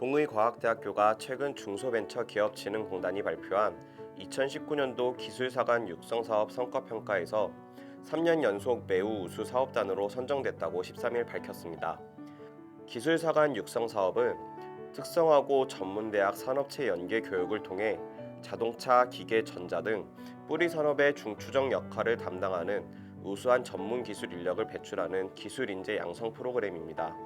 동의과학대학교가 최근 중소벤처기업진흥공단이 발표한 2019년도 기술사관 육성사업 성과평가에서 3년 연속 매우 우수 사업단으로 선정됐다고 13일 밝혔습니다. 기술사관 육성사업은 특성화고 전문대학 산업체 연계 교육을 통해 자동차, 기계, 전자 등 뿌리산업의 중추적 역할을 담당하는 우수한 전문 기술 인력을 배출하는 기술인재 양성 프로그램입니다.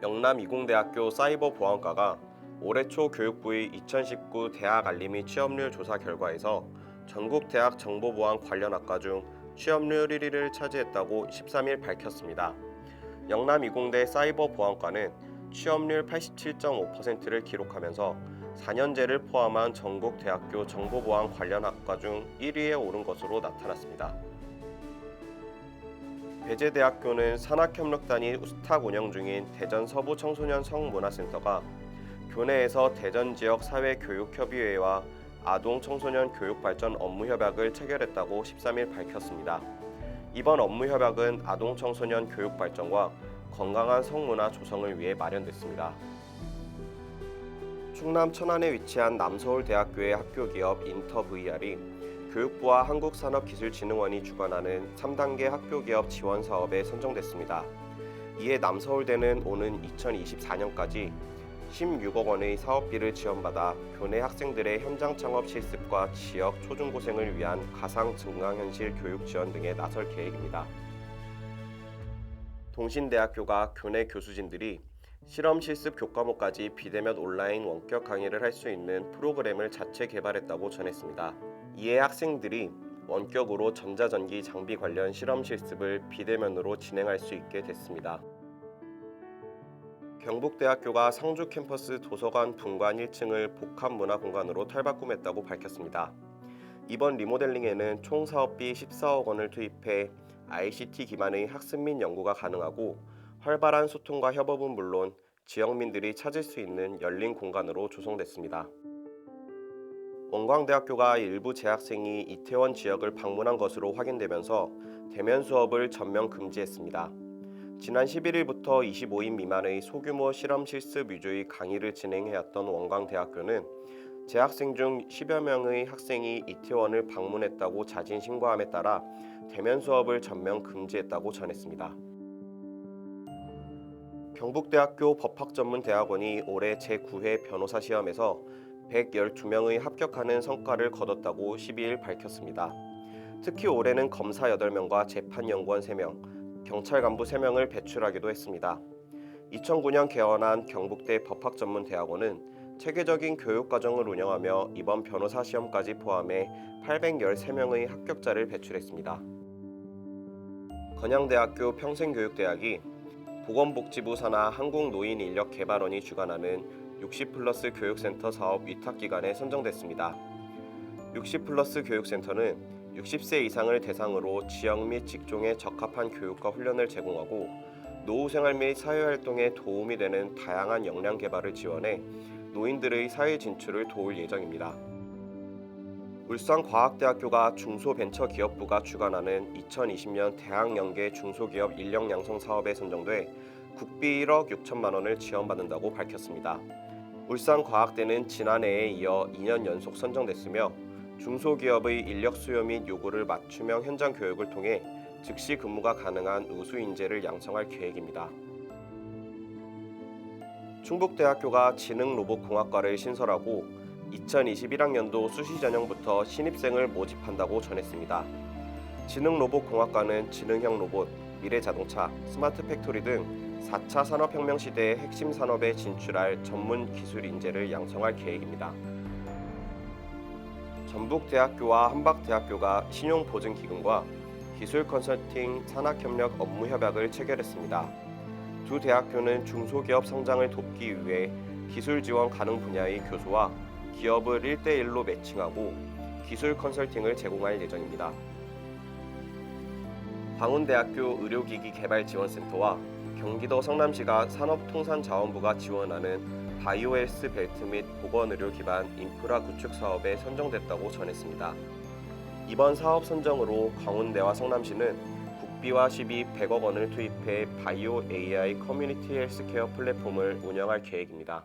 영남이공대학교 사이버보안과가 올해 초 교육부의 2019 대학 알림이 취업률 조사 결과에서 전국 대학 정보보안 관련 학과 중 취업률 1위를 차지했다고 13일 밝혔습니다. 영남이공대 사이버보안과는 취업률 87.5%를 기록하면서 4년제를 포함한 전국 대학교 정보보안 관련 학과 중 1위에 오른 것으로 나타났습니다. 배재대학교는 산학협력단이 수탁 운영 중인 대전 서부 청소년 성문화센터가 교내에서 대전 지역 사회교육협의회와 아동 청소년 교육발전 업무협약을 체결했다고 13일 밝혔습니다. 이번 업무협약은 아동 청소년 교육발전과 건강한 성문화 조성을 위해 마련됐습니다. 충남 천안에 위치한 남서울대학교의 학교기업 인터VR이 교육부와 한국산업기술진흥원이 주관하는 3단계 학교기업 지원 사업에 선정됐습니다. 이에 남서울대는 오는 2024년까지 16억 원의 사업비를 지원받아 교내 학생들의 현장 창업 실습과 지역 초중고생을 위한 가상 증강현실 교육 지원 등에 나설 계획입니다. 동신대학교가 교내 교수진들이 실험 실습 교과목까지 비대면 온라인 원격 강의를 할 수 있는 프로그램을 자체 개발했다고 전했습니다. 이에 학생들이 원격으로 전자전기 장비 관련 실험 실습을 비대면으로 진행할 수 있게 됐습니다. 경북대학교가 상주 캠퍼스 도서관 분관 1층을 복합문화공간으로 탈바꿈했다고 밝혔습니다. 이번 리모델링에는 총 사업비 14억 원을 투입해 ICT 기반의 학습 및 연구가 가능하고 활발한 소통과 협업은 물론 지역민들이 찾을 수 있는 열린 공간으로 조성됐습니다. 원광대학교가 일부 재학생이 이태원 지역을 방문한 것으로 확인되면서 대면 수업을 전면 금지했습니다. 지난 11일부터 25인 미만의 소규모 실험 실습 위주의 강의를 진행해왔던 원광대학교는 재학생 중 10여 명의 학생이 이태원을 방문했다고 자진 신고함에 따라 대면 수업을 전면 금지했다고 전했습니다. 경북대학교 법학전문대학원이 올해 제9회 변호사 시험에서 112명의 합격하는 성과를 거뒀다고 12일 밝혔습니다. 특히 올해는 검사 8명과 재판연구원 3명, 경찰 간부 3명을 배출하기도 했습니다. 2009년 개원한 경북대 법학전문대학원은 체계적인 교육과정을 운영하며 이번 변호사 시험까지 포함해 813명의 합격자를 배출했습니다. 건양대학교 평생교육대학이 보건복지부 산하 한국노인인력개발원이 주관하는 60플러스 교육센터 사업 위탁기관에 선정됐습니다. 60플러스 교육센터는 60세 이상을 대상으로 지역 및 직종에 적합한 교육과 훈련을 제공하고 노후생활 및 사회활동에 도움이 되는 다양한 역량 개발을 지원해 노인들의 사회 진출을 도울 예정입니다. 울산과학대학교가 중소벤처기업부가 주관하는 2020년 대학연계 중소기업 인력 양성 사업에 선정돼 국비 1억 6천만 원을 지원받는다고 밝혔습니다. 울산과학대는 지난해에 이어 2년 연속 선정됐으며 중소기업의 인력 수요 및 요구를 맞춤형 현장 교육을 통해 즉시 근무가 가능한 우수 인재를 양성할 계획입니다. 충북대학교가 지능로봇공학과를 신설하고 2021학년도 수시 전형부터 신입생을 모집한다고 전했습니다. 지능로봇공학과는 지능형 로봇, 미래자동차, 스마트 팩토리 등 4차 산업혁명 시대의 핵심 산업에 진출할 전문 기술 인재를 양성할 계획입니다. 전북대학교와 한박대학교가 신용보증기금과 기술컨설팅 산학협력 업무협약을 체결했습니다. 두 대학교는 중소기업 성장을 돕기 위해 기술 지원 가능 분야의 교수와 기업을 1대1로 매칭하고 기술 컨설팅을 제공할 예정입니다. 광운대학교 의료기기개발지원센터와 경기도 성남시가 산업통상자원부가 지원하는 바이오헬스 벨트 및 보건의료 기반 인프라 구축 사업에 선정됐다고 전했습니다. 이번 사업 선정으로 광운대와 성남시는 국비와 시비 100억 원을 투입해 바이오 AI 커뮤니티 헬스케어 플랫폼을 운영할 계획입니다.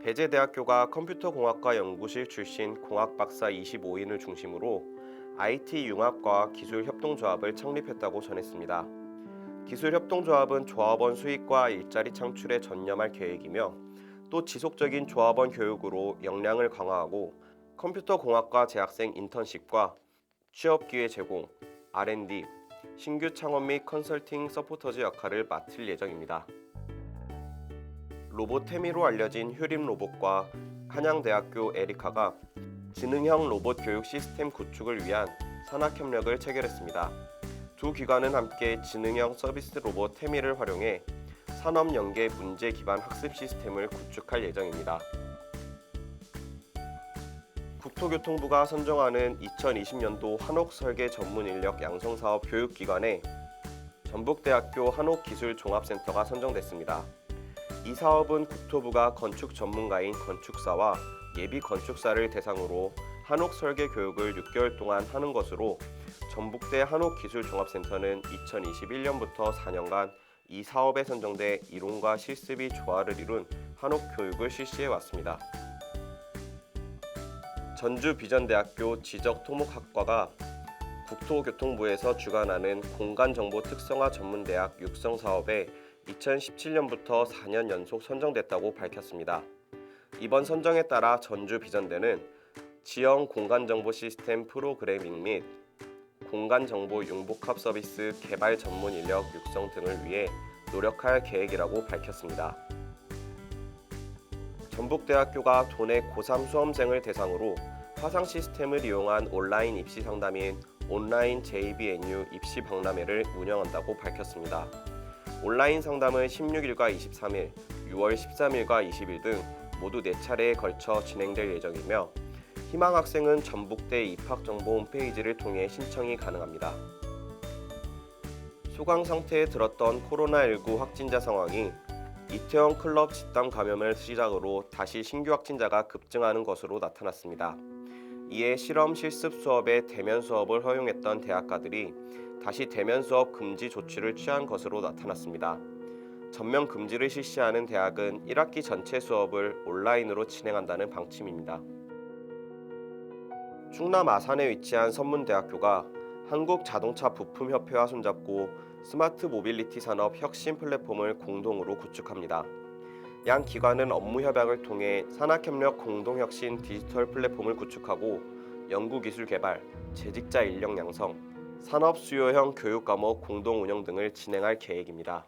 배재대학교가 컴퓨터공학과 연구실 출신 공학박사 25인을 중심으로 IT 융합과 기술협동조합을 창립했다고 전했습니다. 기술협동조합은 조합원 수익과 일자리 창출에 전념할 계획이며 또 지속적인 조합원 교육으로 역량을 강화하고 컴퓨터공학과 재학생 인턴십과 취업기회 제공, R&D, 신규 창업 및 컨설팅 서포터즈 역할을 맡을 예정입니다. 로봇 태미로 알려진 휴림 로봇과 한양대학교 에리카가 지능형 로봇 교육 시스템 구축을 위한 산학협력을 체결했습니다. 두 기관은 함께 지능형 서비스 로봇 태미를 활용해 산업 연계 문제 기반 학습 시스템을 구축할 예정입니다. 국토교통부가 선정하는 2020년도 한옥 설계 전문 인력 양성 사업 교육기관에 전북대학교 한옥기술종합센터가 선정됐습니다. 이 사업은 국토부가 건축 전문가인 건축사와 예비 건축사를 대상으로 한옥 설계 교육을 6개월 동안 하는 것으로 전북대 한옥기술종합센터는 2021년부터 4년간 이 사업에 선정돼 이론과 실습이 조화를 이룬 한옥 교육을 실시해 왔습니다. 전주비전대학교 지적토목학과가 국토교통부에서 주관하는 공간정보 특성화 전문대학 육성 사업에 2017년부터 4년 연속 선정됐다고 밝혔습니다. 이번 선정에 따라 전주비전대는 지형 공간정보 시스템 프로그래밍 및 공간정보 융복합 서비스 개발 전문 인력 육성 등을 위해 노력할 계획이라고 밝혔습니다. 전북대학교가 도내 고3 수험생을 대상으로 화상 시스템을 이용한 온라인 입시 상담인 온라인 JBNU 입시 박람회를 운영한다고 밝혔습니다. 온라인 상담은 16일과 23일, 6월 13일과 20일 등 모두 4차례에 걸쳐 진행될 예정이며 희망 학생은 전북대 입학정보 홈페이지를 통해 신청이 가능합니다. 소강 상태에 들었던 코로나19 확진자 상황이 이태원 클럽 집단 감염을 시작으로 다시 신규 확진자가 급증하는 것으로 나타났습니다. 이에 실험 실습 수업에 대면 수업을 허용했던 대학가들이 다시 대면 수업 금지 조치를 취한 것으로 나타났습니다. 전면 금지를 실시하는 대학은 1학기 전체 수업을 온라인으로 진행한다는 방침입니다. 충남 아산에 위치한 선문대학교가 한국자동차부품협회와 손잡고 스마트 모빌리티 산업 혁신 플랫폼을 공동으로 구축합니다. 양 기관은 업무 협약을 통해 산학협력 공동혁신 디지털 플랫폼을 구축하고 연구기술 개발, 재직자 인력 양성, 산업 수요형 교육 과목 공동 운영 등을 진행할 계획입니다.